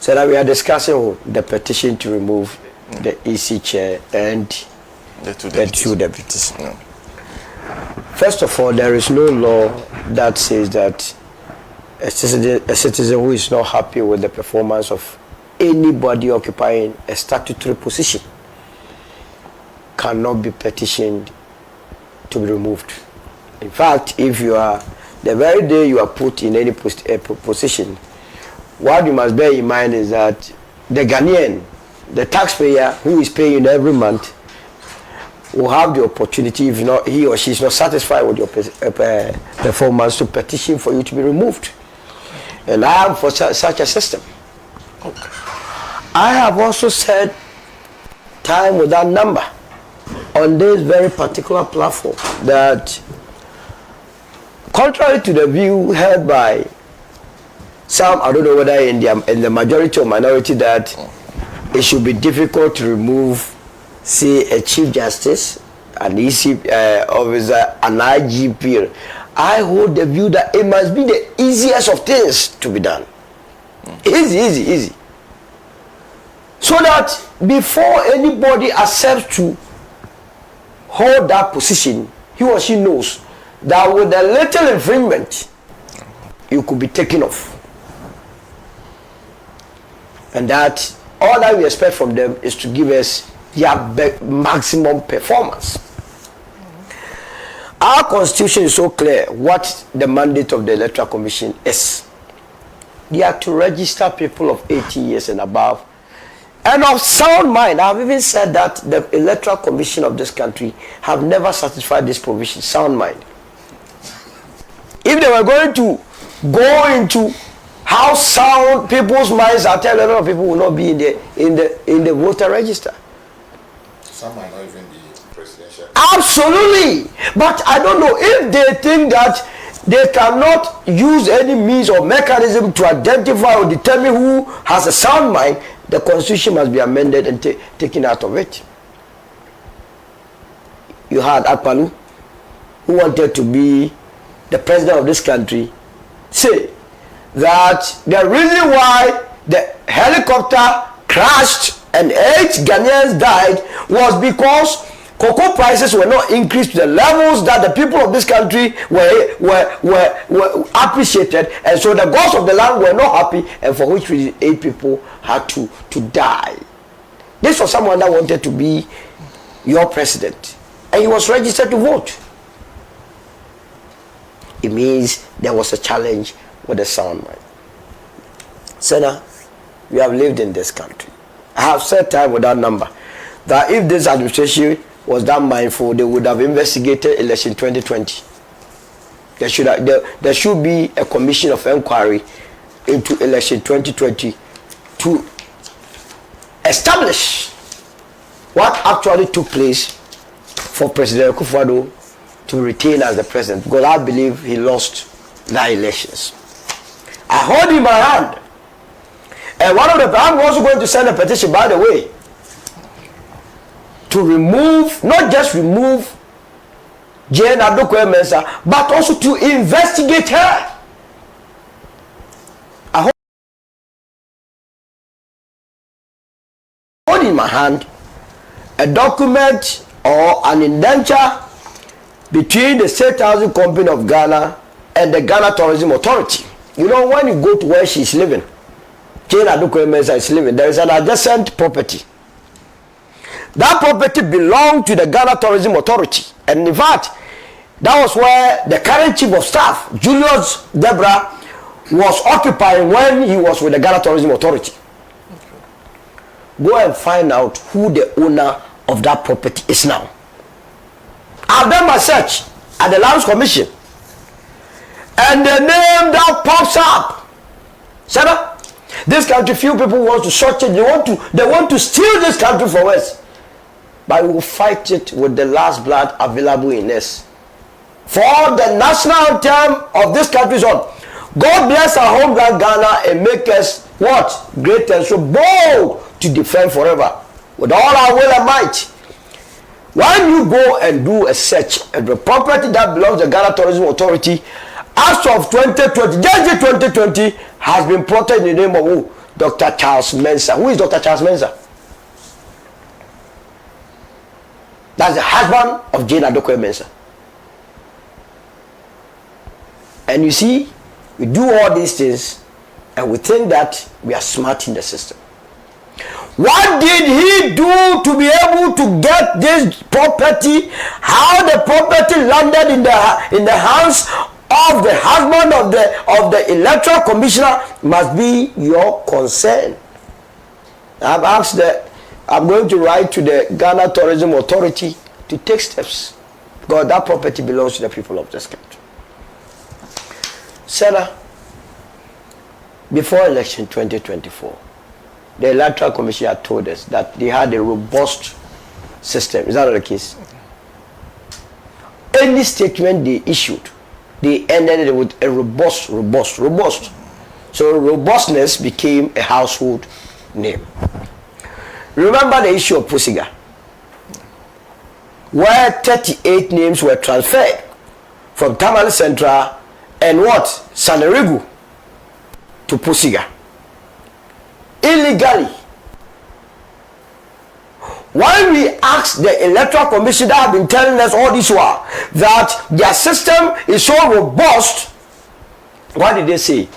So now we are discussing the petition to remove the EC chair and the two deputies. Yeah. First of all, there is no law that says that a citizen who is not happy with the performance of anybody occupying a statutory position cannot be petitioned to be removed. In fact, if you are, the very day you are put in any position, what you must bear in mind is that the Ghanaian, the taxpayer who is paying every month, will have the opportunity, if not he or she is not satisfied with your performance, to petition for you to be removed. And I am for such a system. Okay. I have also said time without number on this very particular platform that, contrary to the view held by some, I don't know whether in the majority or minority, that it should be difficult to remove, say, a Chief Justice, an EC officer, an IGP. I hold the view that it must be the easiest of things to be done. Easy. So that before anybody accepts to hold that position, he or she knows that with a little infringement, you could be taken off. And that all that we expect from them is to give us their maximum performance. Our constitution is so clear what the mandate of the Electoral Commission is. They are to register people of 18 years and above and of sound mind. I have even said that the Electoral Commission of this country have never satisfied this provision, sound mind. If they were going to go into how sound people's minds are, tell a lot of people will not be in the voter register. Some might not even be presidential. Absolutely. But I don't know if they think that they cannot use any means or mechanism to identify or determine who has a sound mind. The constitution must be amended and taken out of it. You had Akpalu, who wanted to be the president of this country, say that the reason why the helicopter crashed and 8 Ghanaians died was because cocoa prices were not increased to the levels that the people of this country were appreciated, and so the gods of the land were not happy, and for which reason 8 people had to die. This was someone that wanted to be your president, and he was registered to vote. It means there was a challenge with the sound mind. Senna, we have lived in this country. I have said time without number that if this administration was that mindful, they would have investigated election 2020. There should be a commission of inquiry into election 2020 to establish what actually took place for President Akufo Addo to retain as the president, because I believe he lost the elections. I hold in my hand, and I'm also going to send a petition, by the way, to remove, not just remove Jane Adokwe Mensa, but also to investigate her. I hold in my hand a document or an indenture between the State Housing Company of Ghana and the Ghana Tourism Authority. You know, when you go to where she's living, Jane Adokwe Mensa is living, there is an adjacent property. That property belonged to the Ghana Tourism Authority. And in fact, that was where the current Chief of Staff, Julius Debra, was occupying when he was with the Ghana Tourism Authority. Go and find out who the owner of that property is now. I've done my search at the Lands Commission, and the name that pops up, Sarah, this country, few people want to short it. They want to steal this country from us, but we will fight it with the last blood available in us. For the national anthem of this country is on. God bless our homeland Ghana and make us what? Great and so bold to defend forever with all our will and might. When you go and do a search at the property that belongs to the Ghana Tourism Authority, as of 2020, just 2020, has been plotted in the name of who? Dr. Charles Mensa. Who is Dr. Charles Mensa? That's the husband of Jane Adokwe Mensa. And you see, we do all these things and we think that we are smart in the system. What did he do to be able to get this property? How the property landed in the hands of the husband of the electoral commissioner must be your concern. I'm going to write to the Ghana Tourism Authority to take steps, because that property belongs to the people of this country. Sarah, before election 2024, the electoral commissioner told us that they had a robust system. Is that not the case? Any statement they issued, they ended it with a robust. So robustness became a household name. Remember the issue of Pusiga, where 38 names were transferred from Tamale Central and what? Sanerigu to Pusiga. Illegally. When we asked the electoral commission that have been telling us all this while that their system is so robust, what did they say?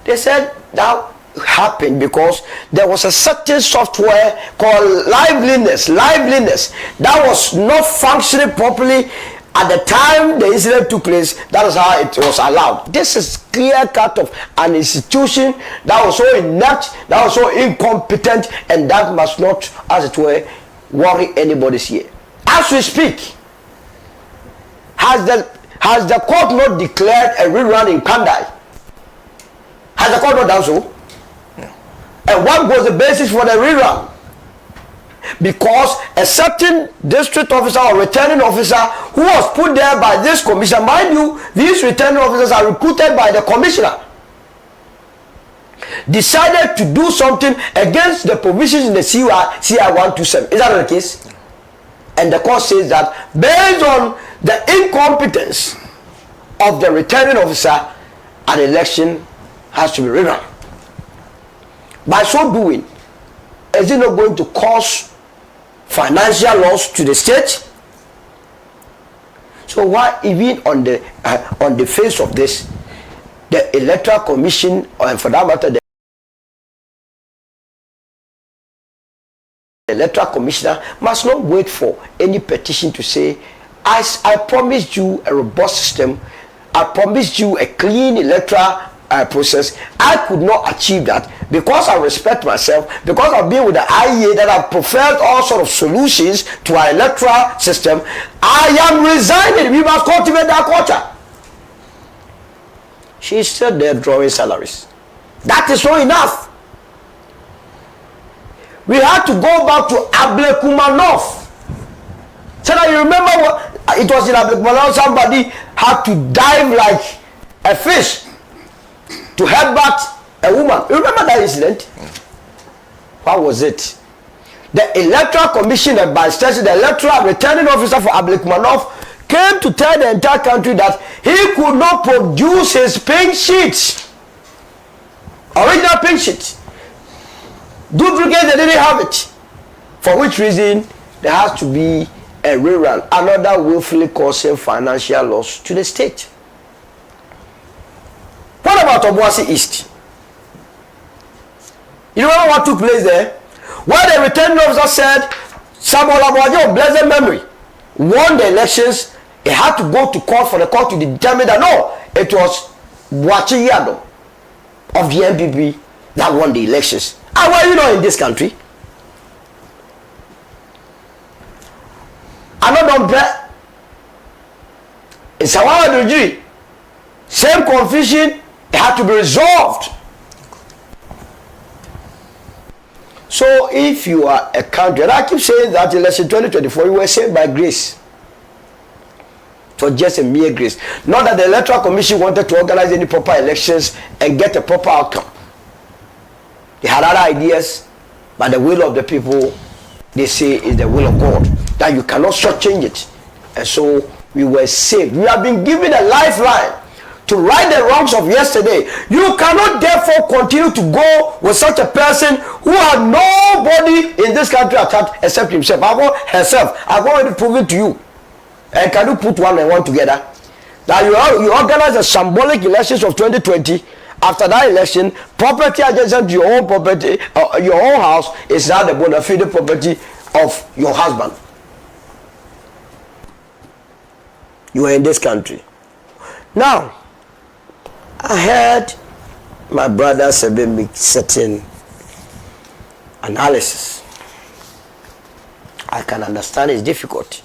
They said that happened because there was a certain software called liveliness that was not functioning properly at the time the incident took place. That is how it was allowed. This is clear cut of an institution that was so inept, that was so incompetent, and that must not, as it were, worry anybody's ear. As we speak, has the court not declared a rerun in Kandai? Has the court not done so? And what was the basis for the rerun? Because a certain district officer or returning officer who was put there by this commissioner, mind you, these returning officers are recruited by the commissioner, decided to do something against the provisions in the CI 127. Is that not the case? And the court says that based on the incompetence of the returning officer, an election has to be rerun. By so doing, is it not going to cause financial loss to the state? So why even on the face of this, the electoral commission, and for that matter the electoral commissioner, must not wait for any petition to say, I promised you a robust system, I promised you a clean electoral process. I could not achieve that because I respect myself, because I've been with the IEA that I've preferred all sort of solutions to our electoral system. I am resigning. We must cultivate that culture. She's still there drawing salaries. That is not enough. We had to go back to Ablekumanov. So now you remember what it was in Ablekumanov, somebody had to dive like a fish to headbutt a woman. You remember that incident? What was it? The electoral commissioner, by extension, the electoral returning officer for Ablekumanov, came to tell the entire country that he could not produce his pink sheet, original pink sheet. Duplicate, they didn't have it. For which reason, there has to be a rerun, another willfully causing financial loss to the state. What about Obuasi East? You know what took place there? Where the returning officer said Samuel Abuaje of blessed memory won the elections, he had to go to court for the court to determine that no, it was Boakye Agyarko of the NPP that won the elections. And why are you not in this country? Another bet in Samuel Adorye, same confusion. It had to be resolved. So if you are a country, and I keep saying that election 2024, you were saved by grace. For just a mere grace. Not that the electoral commission wanted to organize any proper elections and get a proper outcome. They had other ideas, but the will of the people, they say, is the will of God. That you cannot shortchange it. And so we were saved. We have been given a lifeline to right the wrongs of yesterday. You cannot therefore continue to go with such a person who had nobody in this country attached except himself? I want herself. I've already proven to you. And can you put one and one together? That you organize the symbolic elections of 2020. After that election, property adjacent to your own property, your own house, is now the bona fide property of your husband. You are in this country. Now, I heard my brother Sebe make certain analysis. I can understand it's difficult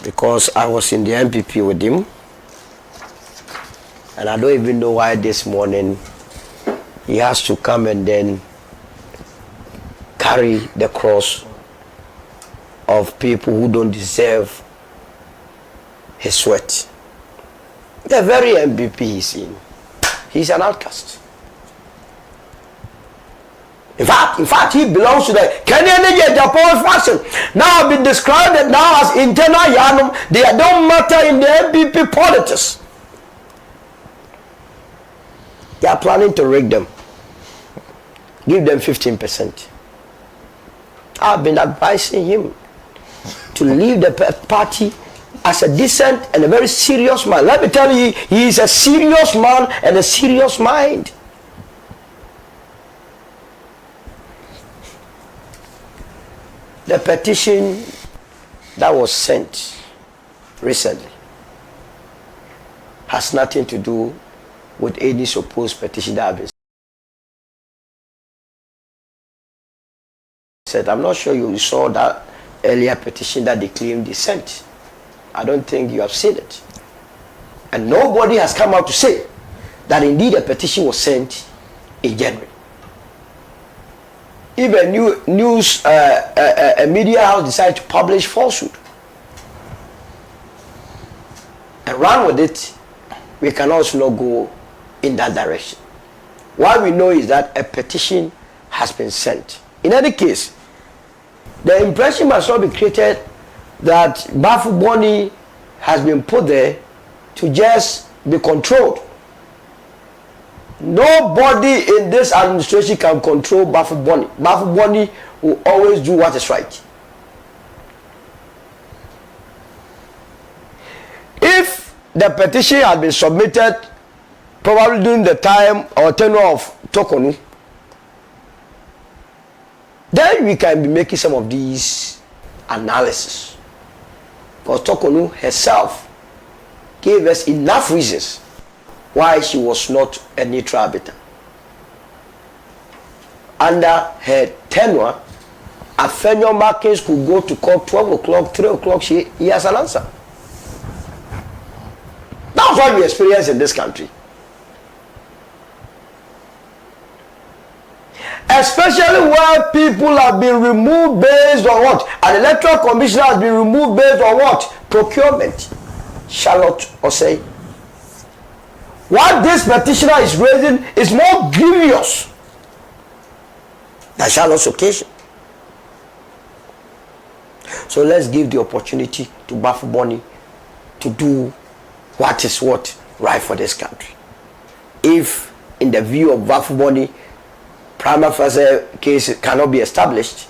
because I was in the MPP with him, and I don't even know why this morning he has to come and then carry the cross of people who don't deserve his sweat. The very MPP he's in, he's an outcast. In fact, he belongs to the Kennedy Agyapong faction. Now been described now as internal Yanum. They don't matter in the MPP politics. They are planning to rig them. Give them 15%. I've been advising him to leave the party as a decent and a very serious man. Let me tell you, he is a serious man and a serious mind. The petition that was sent recently has nothing to do with any supposed petition that has been said. I'm not sure you saw that earlier petition that they claimed they sent. I don't think you have seen it. And nobody has come out to say that indeed a petition was sent in January. If a media house decided to publish falsehood and run with it, we can also not go in that direction. What we know is that a petition has been sent. In any case, the impression must not be created that Bafu Boni has been put there to just be controlled. Nobody in this administration can control Bafu Boni. Bafu Boni will always do what is right. If the petition had been submitted probably during the time or tenure of Tokonu, then we can be making some of these analysis. Because Tokonu herself gave us enough reasons why she was not a neutral arbiter. Under her tenure, Afenyo Markins could go to court 12 o'clock, 3 o'clock, he has an answer. That's what we experience in this country. Especially where people have been removed based on what? An electoral commissioner has been removed based on what? Procurement. Charlotte Osei. What this petitioner is raising is more grievous than Charlotte's occasion. So let's give the opportunity to Bafu Boni to do what is right for this country. If in the view of Bafu Boni, prima facie case cannot be established,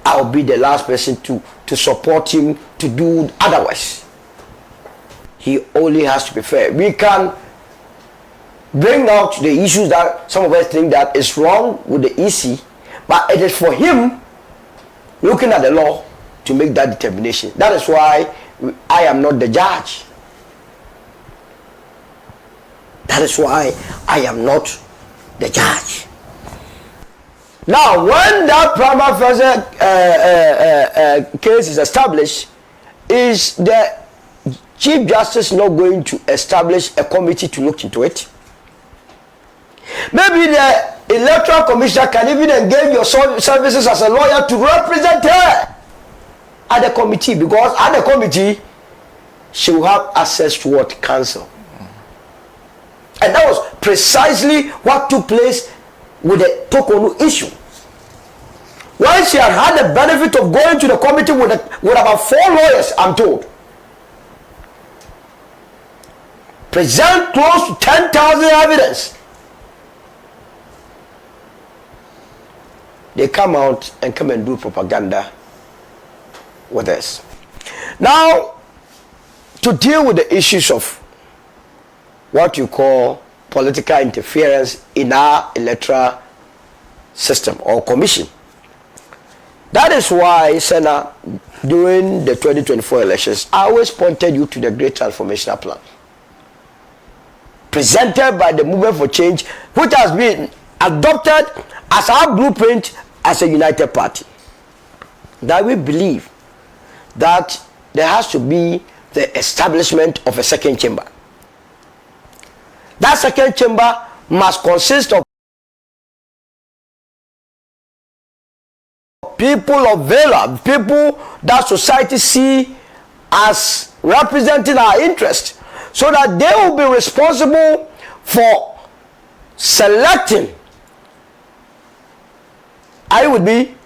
I'll be the last person to support him to do otherwise. He only has to be fair. We can bring out the issues that some of us think that is wrong with the EC, but it is for him, looking at the law, to make that determination. That is why I am not the judge. That is why I am not the judge. Now, when that prima facie case is established, is the Chief Justice not going to establish a committee to look into it? Maybe the Electoral Commissioner can even engage your services as a lawyer to represent her at the committee, because at the committee, she will have access to what? Counsel. And that was precisely what took place with the Tokonu issue. When she had the benefit of going to the committee with about 4 lawyers, I'm told, present close to 10,000 evidence, they come out and come and do propaganda with us. Now, to deal with the issues of what you call political interference in our electoral system or commission. That is why, Senator, during the 2024 elections, I always pointed you to the Great Transformational Plan presented by the Movement for Change, which has been adopted as our blueprint as a united party. That we believe that there has to be the establishment of a second chamber. That second chamber must consist of people of valor, people that society see as representing our interest, so that they will be responsible for selecting, I would be,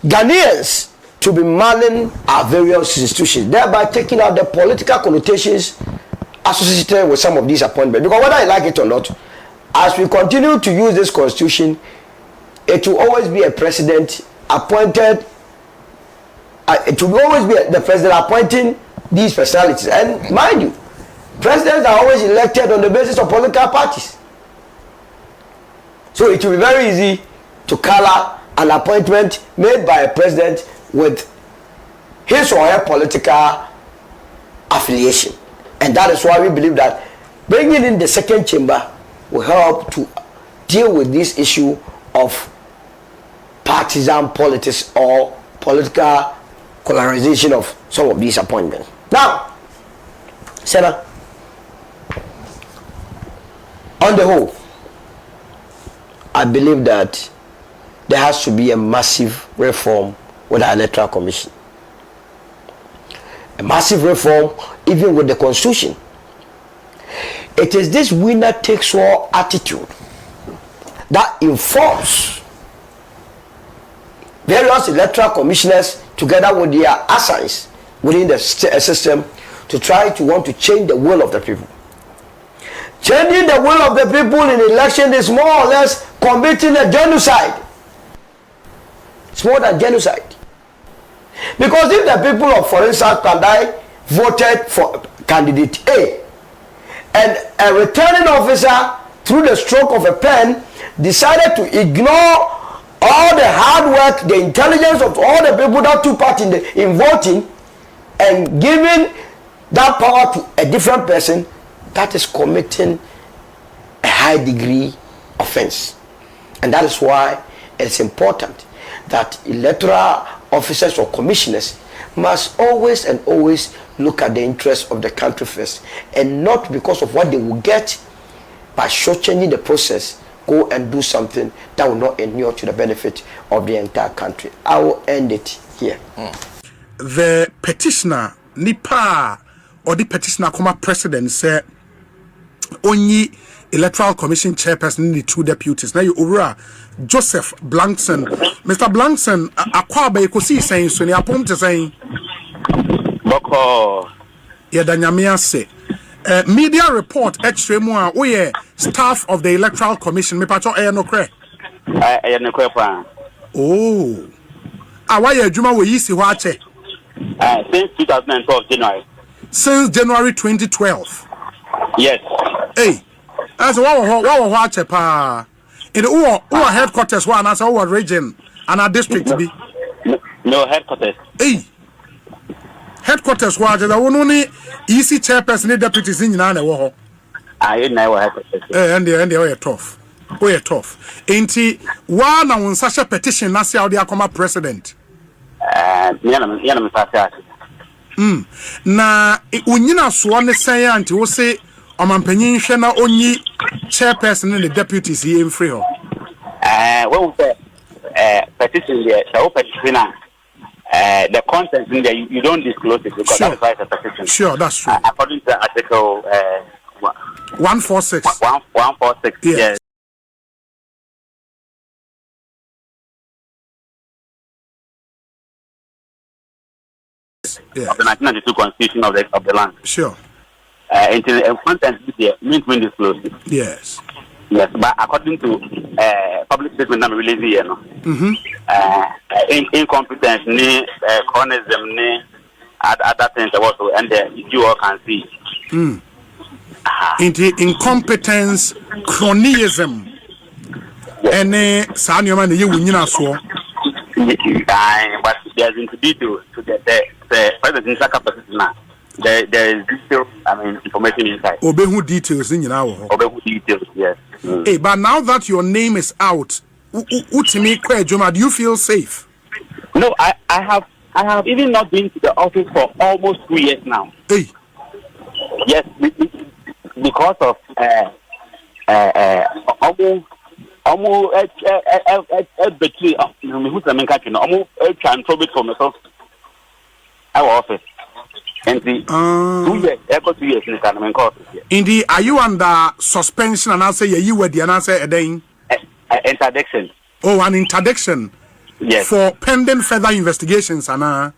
Ghanaians to be manning our various institutions, thereby taking out the political connotations associated with some of these appointments. Because whether I like it or not, as we continue to use this constitution, it will always be a president appointed, it will always be the president appointing these personalities. And mind you, presidents are always elected on the basis of political parties. So it will be very easy to color an appointment made by a president with his or her political affiliation. And that is why we believe that bringing in the second chamber will help to deal with this issue of partisan politics or political polarization of some of these appointments. Now, Senator, on the whole, I believe that there has to be a massive reform with the Electoral Commission. A massive reform even with the Constitution. It is this winner takes all attitude that informs various electoral commissioners together with their assigns within the system to try to want to change the will of the people. Changing the will of the people in election is more or less committing a genocide. It's more than genocide. Because if the people of, for instance, Pandai voted for candidate A, and a returning officer, through the stroke of a pen, decided to ignore all the hard work, the intelligence of all the people that took part in voting, and giving that power to a different person, that is committing a high degree offense. And that is why it's important that electoral officers or commissioners must always and always look at the interests of the country first, and not because of what they will get by shortchanging the process, go and do something that will not inure to the benefit of the entire country. I will end it here. The petitioner, Nipa, or the petitioner, president, said, only Electoral Commission chairperson, the two deputies. Now you over Joseph Blankson. Mr. Blankson, Akwabe Kosi saying, so ni apomte saying, Boko. Yeah, Danyamia say. Media report extremely we staff of the Electoral Commission. Me pacho no kre. No kre pa. Oh. Awaye adwuma we yisi ho ache. Since 2012 January. Since January 2012. Yes. Hey. As what ache pa. In the headquarters one as our region and our district to be. No headquarters. Hey. Headquarters wa the only EC chairperson deputies in na wo ho. I know headquarters. And they are tough. We are tough. Enti wa na won sasha petition na sia odi akoma president. Me na na unyina so ne sen anti wo se omampanyin hwe na onyi chairperson and the deputies here in free ho. When we say petition there, the petition the content in there you don't disclose it because sure. That's why it's a petition. Sure, that's true. According to Article 146. 146. Yes. Yeah. Of the 1992 Constitution of the land. Sure. Until the content is there, means when disclosed. Yes. Yes, but according to public statement I'm releasing here, no. Incompetence, chronism, other things also, and you all can see. Into incompetence, cronyism, and Sanyoma, you win us so. But there's into detail to the President Saka Petitioner. There is detail, information inside. Obehu details in your hour. Obehu details, yes. Hey, but now that your name is out, Utimi Kwejoma, do you feel safe? No, I have even not been to the office for almost 2 years now. Hey. Yes, because of our office. And the 2 years, 2 years in the course. Indeed, are you under suspension and I say you were the answer again? Interdiction. Oh, an interdiction. Yes. For pending further investigations, Anna.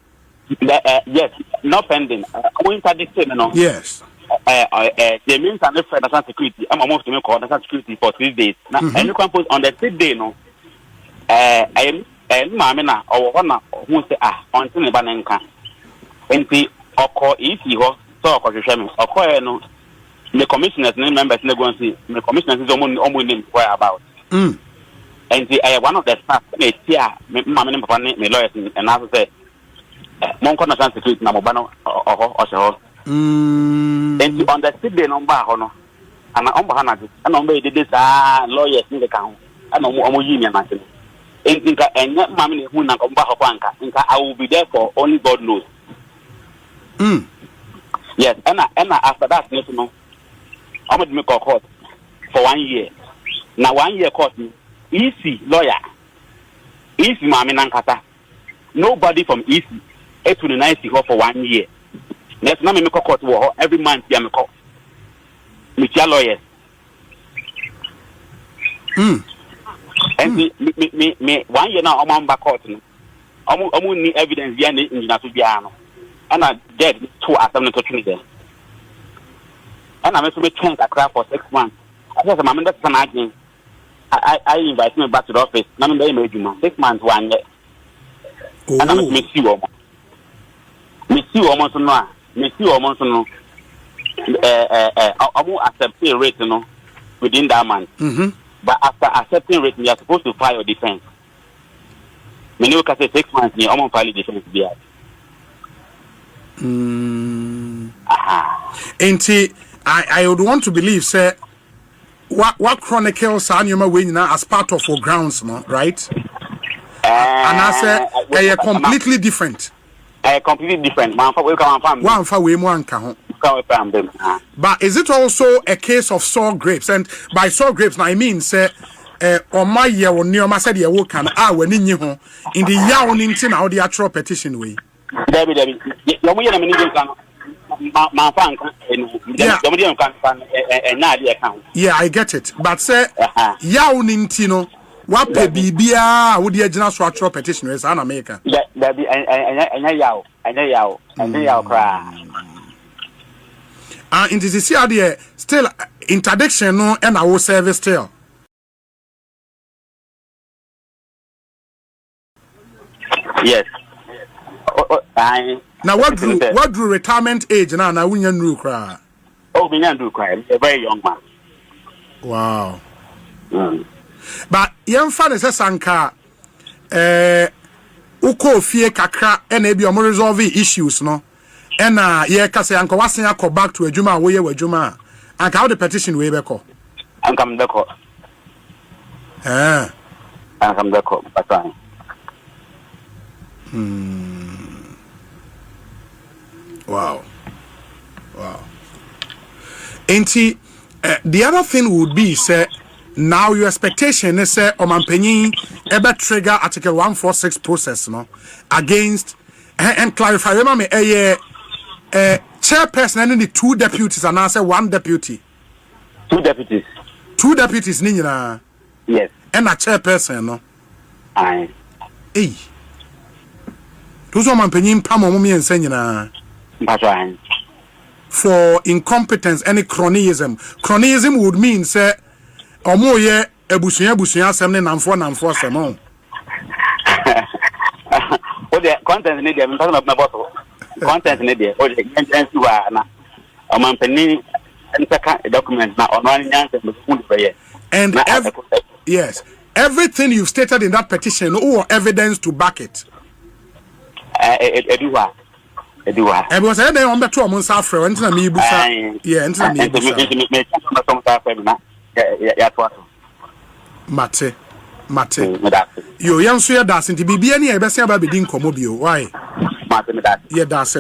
Yes, not pending. Interdiction, no. Yes. The means and the national security. I'm almost to make national security for 3 days. Now, and you can put on the 3rd day, no. Mamina or one who say, until the bananka. And the Oko, if you go, so Oko, no, the commissioners, members, going to see the commissioners is almost inquire about. And the one of the staff, Mamma, my lawyers, and I say, Monk national security, Namobano, or and on the 3rd day, number, and on Bahana, and on this lawyers in the count, and on union, and Mammy, who I will be there for only God knows. Yes, and after that, you know, I'm going to make a court for 1 year. Now, 1 year court, easy lawyer, easy Mammy Nankata. Nobody from easy, 8 to the 90 for 1 year. Let's not make a court every month. I'm a court. With your lawyers. And me 1 year now, I'm on back court. I'm need evidence behind it in the and I dead 2 assembly to there. And I'm also trained a crap for 6 months. I said, Mamma, that's an argument. I invite me back to the office. None of them 6 months, 1 year. And I'm miss you almost. Miss you almost no. Miss you almost no. I won't accept a rate, you know, within that month. But after accepting rate, you are supposed to file your defense. When you can say 6 months, you almost file defense. I would want to believe, sir, what chronicles are you winning as part of our grounds, no, right? And I said they are completely different. Completely different. One for way more. But is it also a case of sour grapes? And by sour grapes, I mean, say, on my year, when you said you work an hour in the yawn in our actual petition way. Debbie, yeah, I get it. But say, yawn in Tino, what Bibia would the general structural petition is an American? Debbie, and yaw cry. In this idea, still interdiction, no, and our service still. Yes. Now what drew retirement age now we can do cry? Oh, we can do cry. A very young man. Wow. But young fan is a sanka uko fie kakra and ebi omo resolve issues no. And yeah, kase anko wasen akọ back to adwuma wo ye wadwuma. Anka how the petition we be ko? Ankam be ko. Ankam be ko. Patan. Wow. And the other thing would be, say, now your expectation is, say, Omanpenyin ever trigger Article 146 process, no, against and clarify. Remember me, chairperson and the 2 deputies, and I say 1 deputy. 2 deputies. 2 deputies, Nina. Yes. And a chairperson, no. Aye. Hey. Those Omanpenyin Pamo Mummy and Senina. For incompetence, any cronyism. Cronyism would mean, say, or more, Ebusunya asem ne namfo asem on. O de content ne dia me pasa na boto. Content ne dia o de nyansi wa na o man pani ntaka document na ono an nyansi me full be. And yes, everything you've stated in that petition or evidence to back it. Eduwa. Because I don't want to am safre until me busa. Yeah, until me busa. Mate. Yo, young so ya dancing to be any, I best say about being comobio. Why? Mate, yeah, that's